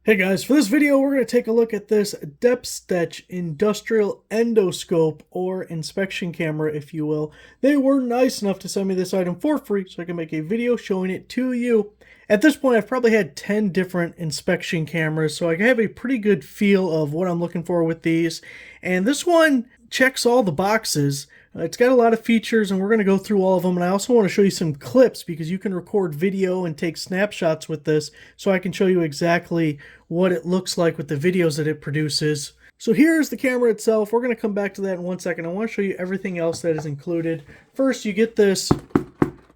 Hey guys, for this video we're going to take a look at this Depstech industrial endoscope or inspection camera, if you will. They were nice enough to send me this item for free so I can make a video showing it to you. At this point I've probably had 10 different inspection cameras, so I have a pretty good feel of what I'm looking for with these. And this one checks all the boxes. It's got a lot of features and we're going to go through all of them, and I also want to show you some clips because you can record video and take snapshots with this, so I can show you exactly what it looks like with the videos that it produces. So here's the camera itself. We're going to come back to that in 1 second. I want to show you everything else that is included. First, you get this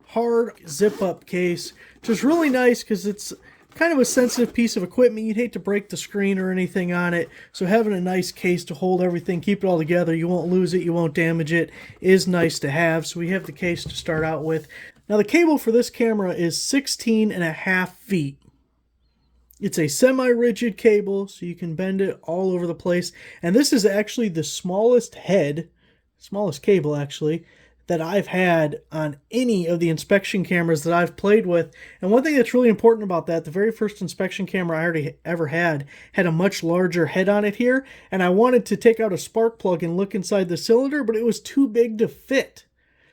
hard zip-up case, which is really nice because it's kind of a sensitive piece of equipment. You'd hate to break the screen or anything on it, so having a nice case to hold everything, keep it all together, you won't lose it, you won't damage it, is nice to have. So we have the case to start out with. Now the cable for this camera is 16.5 feet. It's a semi-rigid cable, so you can bend it all over the place. And this is actually the smallest cable actually, that I've had on any of the inspection cameras that I've played with. And one thing that's really important about that, the very first inspection camera I ever had a much larger head on it here, and I wanted to take out a spark plug and look inside the cylinder, but it was too big to fit.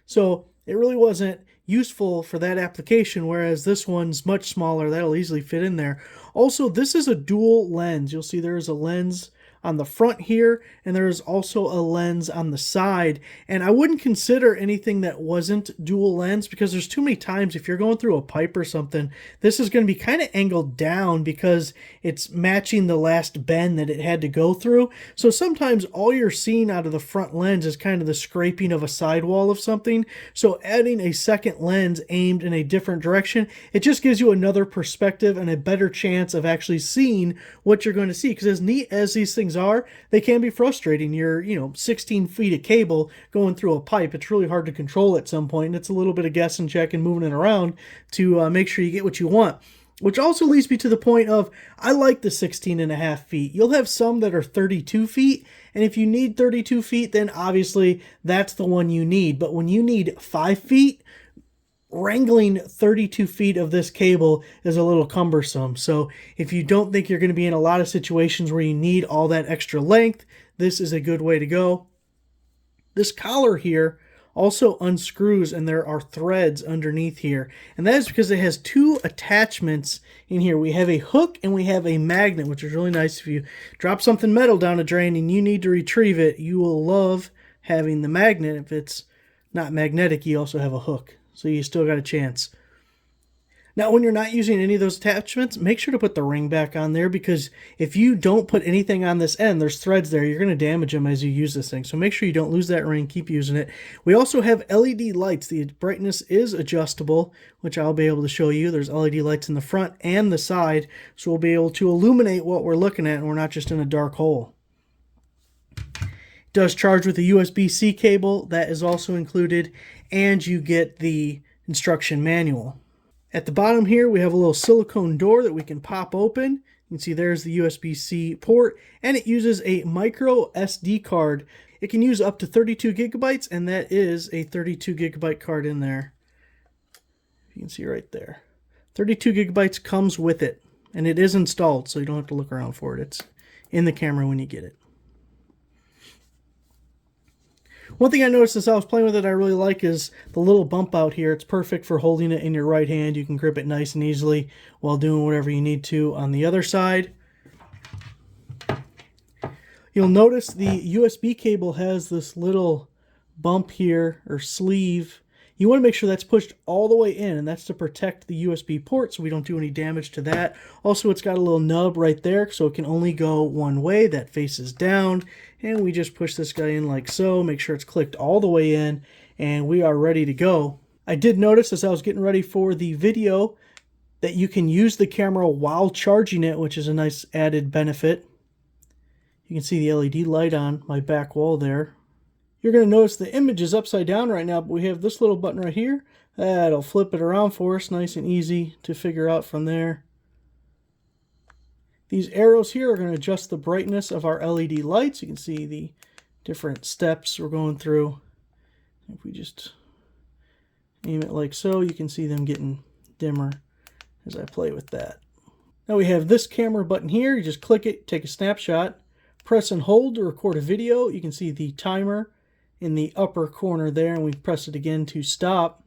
So it really wasn't useful for that application, whereas this one's much smaller. That'll easily fit in there. Also, this is a dual lens. You'll see there is a lens on the front here, and there is also a lens on the side. And I wouldn't consider anything that wasn't dual lens, because there's too many times if you're going through a pipe or something, this is going to be kind of angled down because it's matching the last bend that it had to go through. So sometimes all you're seeing out of the front lens is kind of the scraping of a sidewall of something. So adding a second lens aimed in a different direction, it just gives you another perspective and a better chance of actually seeing what you're going to see. Because as neat as these things are, they can be frustrating. You're 16 feet of cable going through a pipe. It's really hard to control at some point, and it's a little bit of guess and check and moving it around to make sure you get what you want. Which also leads me to the point of, I like the 16.5 feet. You'll have some that are 32 feet, and if you need 32 feet, then obviously that's the one you need. But when you need 5 feet, wrangling 32 feet of this cable is a little cumbersome. So if you don't think you're going to be in a lot of situations where you need all that extra length, this is a good way to go. This collar here also unscrews, and there are threads underneath here, and that is because it has two attachments in here. We have a hook and we have a magnet, which is really nice. If you drop something metal down a drain and you need to retrieve it, you will love having the magnet. If it's not magnetic, you also have a hook, so you still got a chance. Now, when you're not using any of those attachments, make sure to put the ring back on there, because if you don't put anything on this end, there's threads there, you're going to damage them as you use this thing. So make sure you don't lose that ring, keep using it. We also have LED lights. The brightness is adjustable, which I'll be able to show you. There's LED lights in the front and the side, so we'll be able to illuminate what we're looking at, and we're not just in a dark hole. It does charge with a USB-C cable. That is also included, and you get the instruction manual. At the bottom here, we have a little silicone door that we can pop open. You can see there's the USB-C port, and it uses a micro SD card. It can use up to 32 gigabytes, and that is a 32 gigabyte card in there. You can see right there. 32 gigabytes comes with it, and it is installed, so you don't have to look around for it. It's in the camera when you get it. One thing I noticed as I was playing with it I really like is the little bump out here. It's perfect for holding it in your right hand. You can grip it nice and easily while doing whatever you need to on the other side. You'll notice the USB cable has this little bump here, or sleeve. You want to make sure that's pushed all the way in, and that's to protect the USB port so we don't do any damage to that. Also, it's got a little nub right there, so it can only go one way. That faces down, and we just push this guy in like so. Make sure it's clicked all the way in, and we are ready to go. I did notice as I was getting ready for the video that you can use the camera while charging it, which is a nice added benefit. You can see the LED light on my back wall there. You're going to notice the image is upside down right now, but we have this little button right here. That'll flip it around for us, nice and easy to figure out from there. These arrows here are going to adjust the brightness of our LED lights. You can see the different steps we're going through. If we just aim it like so, you can see them getting dimmer as I play with that. Now we have this camera button here. You just click it, take a snapshot, press and hold to record a video. You can see the timer in the upper corner there, and we press it again to stop.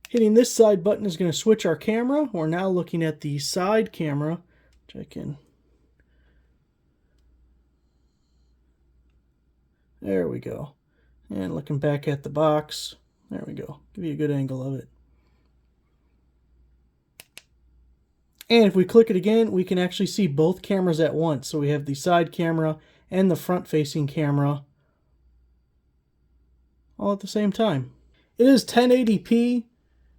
Hitting this side button is going to switch our camera. We're now looking at the side camera, which I can... There we go. And looking back at the box, there we go. Give you a good angle of it. And if we click it again, we can actually see both cameras at once. So we have the side camera and the front-facing camera all at the same time. It is 1080p.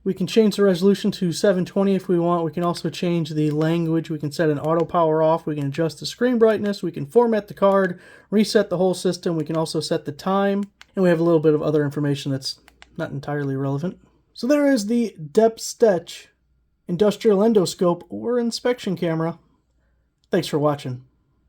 We can change the resolution to 720 if we want. We can also change the language. We can set an auto power off. We can adjust the screen brightness. We can format the card, reset the whole system. We can also set the time. And we have a little bit of other information that's not entirely relevant. So there is the Depstech industrial endoscope or inspection camera. Thanks for watching.